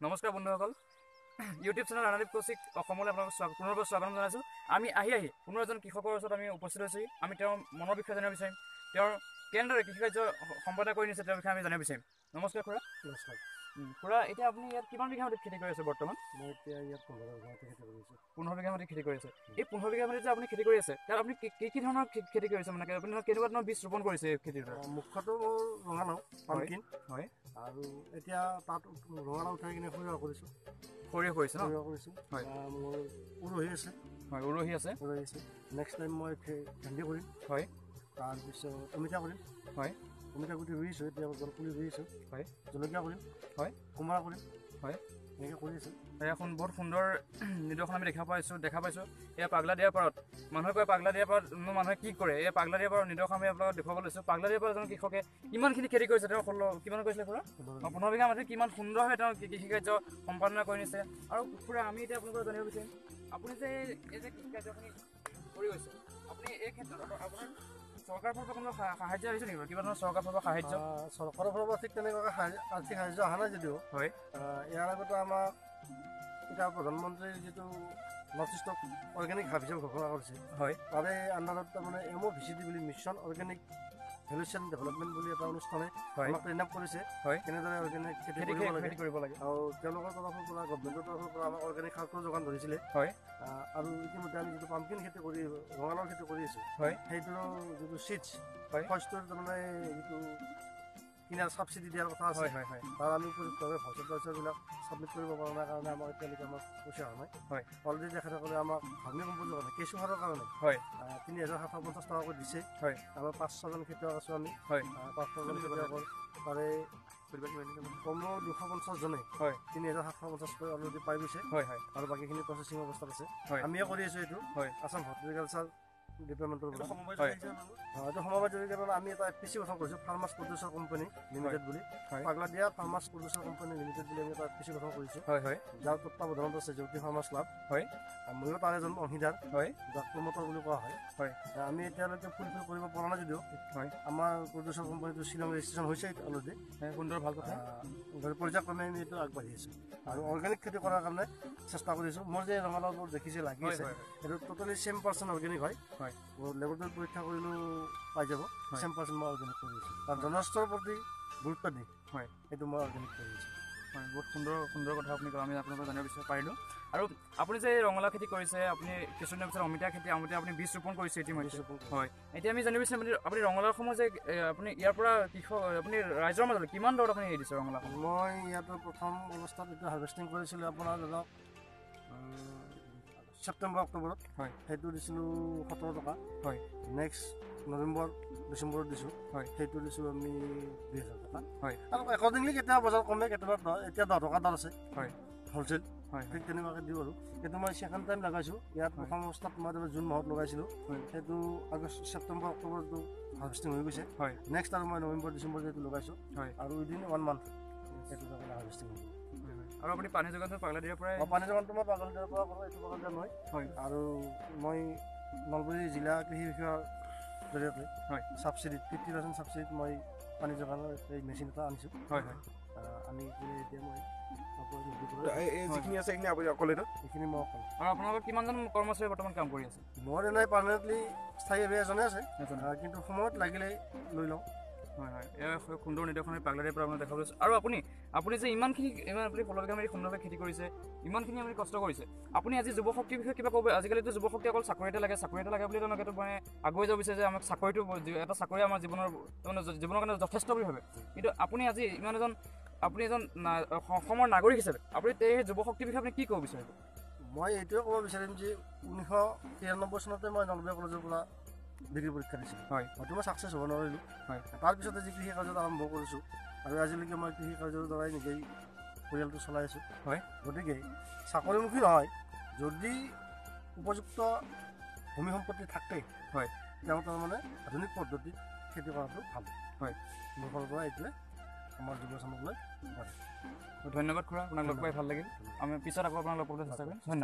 নমস্কাৰ বন্ধুসকল YouTube channel ৰাণাদীপ Kaushik অসমলৈ আপোনালোকক পুনৰবাৰ স্বাগতম জনাইছোঁ। আমি আহি পুনৰ এজন কৃষকৰ ওচৰত আমি উপস্থিত হৈছোঁ। আমি তেওঁৰ মনৰ বিষয়ে জানিব বিচাৰিম, তেওঁৰ কেনেদৰে কৃষিকাৰ্য সম্পাদন কৰি নিছে তেওঁৰ বিষয়ে আমি জানিব বিচাৰিম। নমস্কাৰ খুৰা। নমস্কাৰ খুৰা, এতিয়া আপুনি ইয়াত কিমান বিঘা মাটিত খেতি কৰি আছে বৰ্তমান? মই এতিয়া ইয়াত 15 বিঘা মাটি খেতি কৰিছোঁ। 15 বিঘা মাটি খেতি কৰি আছে। এই 15 বিঘা মাটিত যে আপুনি খেতি কৰি আছে, তাত আপুনি কি ধৰণৰ খেতি কৰিছে, মানে আপুনি কেনেকুৱা ধৰণৰ বীজ ৰোপণ কৰিছে এই খেতিৰ? মুখ্যতঃ মোৰ ৰঙালাও, পামকিন হয়, আৰু এতিয়া তাত ৰঙালাও উঠাই কিনে সৰিয়হ কৰিছোঁ। সৰিয়হ কৰিছে ন? সৰিয়হ কৰিছোঁ, হয়। মোৰ উৰহি আছে, হয়, উৰহি আছে। নেক্সট টাইম মই ভেন্দি কৰিম, হয়। তাৰপিছত অমিতা কৰিম, হয়। অমিতা গুটি ৰুইছোঁ, এতিয়া জলপুলি ৰুইছোঁ, হয়। জলকীয়া কৰিম, হয়। কোমোৰা কৰিম, হয়। এনেকৈ কৰি আছোঁ। এখন বহুত সুন্দৰ নিদৰ্শন আমি দেখা পাইছোঁ। এয়া পাগলা দিয়াৰ পাৰত মানুহে কয়, পাগলা দিয়াৰ পাৰত মানুহে কি কৰে? এই পাগলা দিয়াৰ পাৰত নিদৰ্শন আমি আপোনালোকক দেখুৱাব লৈছোঁ। পাগলা দিয়াৰ পাৰত এজন কৃষকে কিমানখিনি খেতি কৰিছে, তেওঁ কিমান কৈছিলে খুৰা? 15 বিঘা মাটিত কিমান সুন্দৰভাৱে তেওঁ কৃষিকাৰ্য সম্পাদনা কৰি নিছে। আৰু খুৰা, আমি এতিয়া আপোনালোকক জানিব বিচাৰিম, আপুনি যে এই যে কৃষিকাৰ্যখিনি কৰি গৈছে, আপুনি এই ক্ষেত্ৰত আপোনাৰ চৰকাৰৰ ফালৰ পৰা কোনোবা সাহায্য আহিছে নেকি? কিবা ধৰণৰ চৰকাৰৰ ফালৰ পৰা সাহায্য? চৰকাৰৰ ফালৰ পৰা ঠিক তেনেকুৱাকৈ আৰ্থিক সাহায্য অহা নাই যদিও, হয়, ইয়াৰ আগতে আমাক এতিয়া প্ৰধানমন্ত্ৰীৰ যিটো নৰ্থ ইষ্টক অৰ্গেনিক হাব হিচাপে ঘোষণা কৰিছে, হয়, তাৰে আণ্ডাৰত তাৰমানে MOVCD বুলি মিছন অৰ্গেনিক ভেলুৱেশ্যন ডেভেলপমেণ্ট বুলি এটা অনুষ্ঠানে আমাক ট্ৰেইন আপ কৰিছে, হয়, কেনেদৰে অৰ্গেনিক খেতি কৰিব লাগে। আৰু তেওঁলোকৰ তৰফৰ পৰা, গভমেণ্টৰ তৰফৰ পৰা আমাক অৰ্গেনিক সাৰটোৰ যোগান ধৰিছিলে, হয়। আৰু ইতিমধ্যে আমি যিটো পামকিন খেতি কৰি ৰঙালাও খেতি কৰি আছোঁ, হয়, সেইটোৰ যিটো চিডছ, হয়, শস্যৰ তাৰমানে যিটো কিনাৰ ছাবচিডি দিয়াৰ কথা আছে, হয়, হয়, তাৰ আমি উপযুক্তভাৱে ভৰ্চবিলাক ছাবমিট কৰিব পৰা নাই কাৰণে আমাক এতিয়ালৈকে আমাক পইচা অহা নাই, হয়। অলৰেডি তেখেতসকলে আমাক ভাৰ্মি কম্প'জৰ কাৰণে, কেঁচু সাৰৰ কাৰণে, হয়, 3750 টকাকৈ দিছে, হয়। আমাৰ 5-6জন খেতিয়ক আছোঁ আমি, হয়। 5-6জন খেতিয়কৰ তাৰে কমেও 250 জনে, হয়, 3750 অলৰেডি পাই গৈছে, হয়, হয়। আৰু বাকীখিনি প্ৰচেছিং অৱস্থাত আছে, হয়। আমিয়ে কৰি আছোঁ এইটো, হয়, আছাম হৰ্টিকালচাৰ ডিপাৰ্টমেণ্টৰ পৰা। এইটো সমবায় জৰিয়তে আমি এটা FPC গঠন কৰিছোঁ, ফাৰ্মাৰ্ছ প্ৰডিউচাৰ কোম্পানী লিমিটেড বুলি, পাগলা দিয়া ফাৰ্মাৰ্ছ প্ৰডিউচাৰ কোম্পানী লিমিটেড বুলি আমি এটা FPC গঠন কৰিছোঁ, হয়, হয়। যাৰ তত্ত্বাৱধানত আছে জ্যোতি ফাৰ্মাৰ্ছ ক্লাব, হয়। ময়ো তাৰ এজন অংশীদাৰ, হয়, যাক প্ৰমোটৰ বুলি কোৱা হয়, হয়। আমি এতিয়ালৈকে ফুলফিল কৰিব পৰা নাই যদিও, হয়, আমাৰ প্ৰডিউচাৰ কোম্পানীটো শ্বিলং ৰেজিষ্ট্ৰেশ্যন হৈছে অলৰেডি, সুন্দৰ, ভাল কথা। পৰ্যায়ক্ৰমে আমি এইটো আগবাঢ়ি আছোঁ আৰু অৰ্গেনিক খেতি কৰাৰ কাৰণে চেষ্টা কৰিছোঁ। মোৰ যে ৰঙালাওবোৰ দেখিছে লাগি আছে, এইটো টোটেলি 100% অৰ্গেনিক হয়, হয়। লেবৰেটৰীত পৰীক্ষা কৰিলেও পাই যাব, 100% মই অৰ্গেনিক কৰি আছোঁ। আৰু জনস্বাস্থ্যৰ প্ৰতি গুৰুত্ব দি, হয়, এইটো মই অৰ্গেনিক কৰি আছোঁ। হয়, বহুত সুন্দৰ কথা আপুনি কয়, আমি আপোনালোকক জানিব বিচাৰিব পাৰিলোঁ। আৰু আপুনি যে ৰঙালাও খেতি কৰিছে, আপুনি কিছুদিনৰ পিছত অমিতা আপুনি বীজ ৰোপণ কৰিছে ইতিমধ্যে, হয়। এতিয়া আমি জানিব বিচাৰিম, আপুনি ৰঙালাওসমূহ যে আপুনি ইয়াৰ পৰা আপুনি ৰাইজৰ মাজত কিমান দৰত আপুনি এৰি দিছে ৰঙালাও? মই ইয়াত প্ৰথম অৱস্থাত এইটো হাৰ্ভেষ্টিং কৰিছিলোঁ আপোনাৰ ধৰক ছেপ্টেম্বৰ অক্টোবৰত, হয়, সেইটো দিছিলোঁ 17 টকা, হয়। নেক্সট নৱেম্বৰ ডিচেম্বৰত দিছোঁ, হয়, সেইটো দিছোঁ আমি 2000 টকা, হয়। আৰু একৰ্ডিংলি কেতিয়াবা বজাৰ কমে, কেতিয়াবা এতিয়া 10 টকা দৰ আছে, হয়, হ'লচেল, হয়, ঠিক তেনেকুৱাকৈ দিওঁ আৰু। সেইটো মই ছেকেণ্ড টাইম লগাইছোঁ। ইয়াত প্ৰথম অৱস্থাত মই জুন মাহত লগাইছিলোঁ, সেইটো আগষ্ট ছেপ্টেম্বৰ অক্টোবৰটো হাৰ্ভেষ্টিং হৈ গৈছে, হয়। নেক্সট আৰু মই নৱেম্বৰ ডিচেম্বৰ সেইটো লগাইছোঁ, হয়। আৰু উইদিন 1 মান্থ সেইটো হাৰ্ভেষ্টিং হ'ব। আৰু আপুনি পানী যোগানটো পাগলা দিয়াৰ পৰাই? পানী যোগানটো মই পাগলা দিয়াৰ পৰা কৰোঁ, এইটো পাগলা দিয়া নহয়, হয়। আৰু মই নলবাৰী জিলা কৃষি বিষয়াৰ জৰিয়তে, হয়, ছাবচিডিত 50% ছাবচিডিত মই পানী যোগানৰ এই মেচিন এটা আনিছোঁ, হয়, হয়। আনি কিনে এতিয়া মই যিখিনি আছে সেইখিনি আপুনি অকলে, সেইখিনি মই অকলে। আৰু আপোনালোকৰ কিমানজন কৰ্মচাৰী বৰ্তমান কাম কৰি আছে? মোৰ এনেই পাৰ্মানেণ্টলি স্থায়ীভাৱে এজনে আছে, কিন্তু সময়ত লাগিলে লৈ লওঁ, হয়, হয়। এয়া সুন্দৰ নিদৰ্শন পাগলা দিয়াৰ পৰা আপোনাক দেখা পাইছোঁ। আৰু আপুনি যে ইমানখিনি আপুনি 15 বিঘা মাটি সুন্দৰভাৱে খেতি কৰিছে, ইমানখিনি আপুনি কষ্ট কৰিছে, আপুনি আজি যুৱশক্তিৰ বিষয়ে কিবা ক'ব? আজিকালিতো যুৱশক্তি অকল চাকৰি এটা লাগে বুলি তেওঁলোকে মানে আগুৱাই যাব বিচাৰে যে আমাক চাকৰিটো, এটা চাকৰি আমাৰ জীৱনৰ কাৰণে যথেষ্ট বুলি ভাবে। কিন্তু আপুনি আজি আপুনি এজন অসমৰ নাগৰিক হিচাপে আপুনি এই যুৱশক্তিৰ বিষয়ে আপুনি কি ক'ব বিচাৰিব? মই এইটোৱে ক'ব বিচাৰিম যে 1993 চনতে মই নলবাৰী কলেজৰ পৰা ডিগ্ৰী পৰীক্ষা দিছিলোঁ, হয়। হয়তো মই ছাকচেছ হ'ব নোৱাৰিলোঁ, হয়। তাৰপিছতে যি কৃষি কাৰ্যত আৰম্ভ কৰিছোঁ, আৰু আজিলৈকে মই কৃষি কাৰ্যৰ দ্বাৰাই নিজেই পৰিয়ালটো চলাই আছোঁ, হয়। গতিকে চাকৰিমুখী নহয়, যদি উপযুক্ত ভূমি সম্পত্তি থাকে, হয়, তেওঁ তাৰমানে আধুনিক পদ্ধতিত খেতি কৰাটো ভাল, হয়। মোৰ ফালৰ পৰা এইটোৱে আমাৰ যুৱ চামক লৈ। ধন্যবাদ খুৰা, আপোনাক লগ পাই ভাল লাগিল। আমি পিছত আকৌ আপোনাক লগ পাবলৈ চেষ্টা কৰিম। ধন্যবাদ।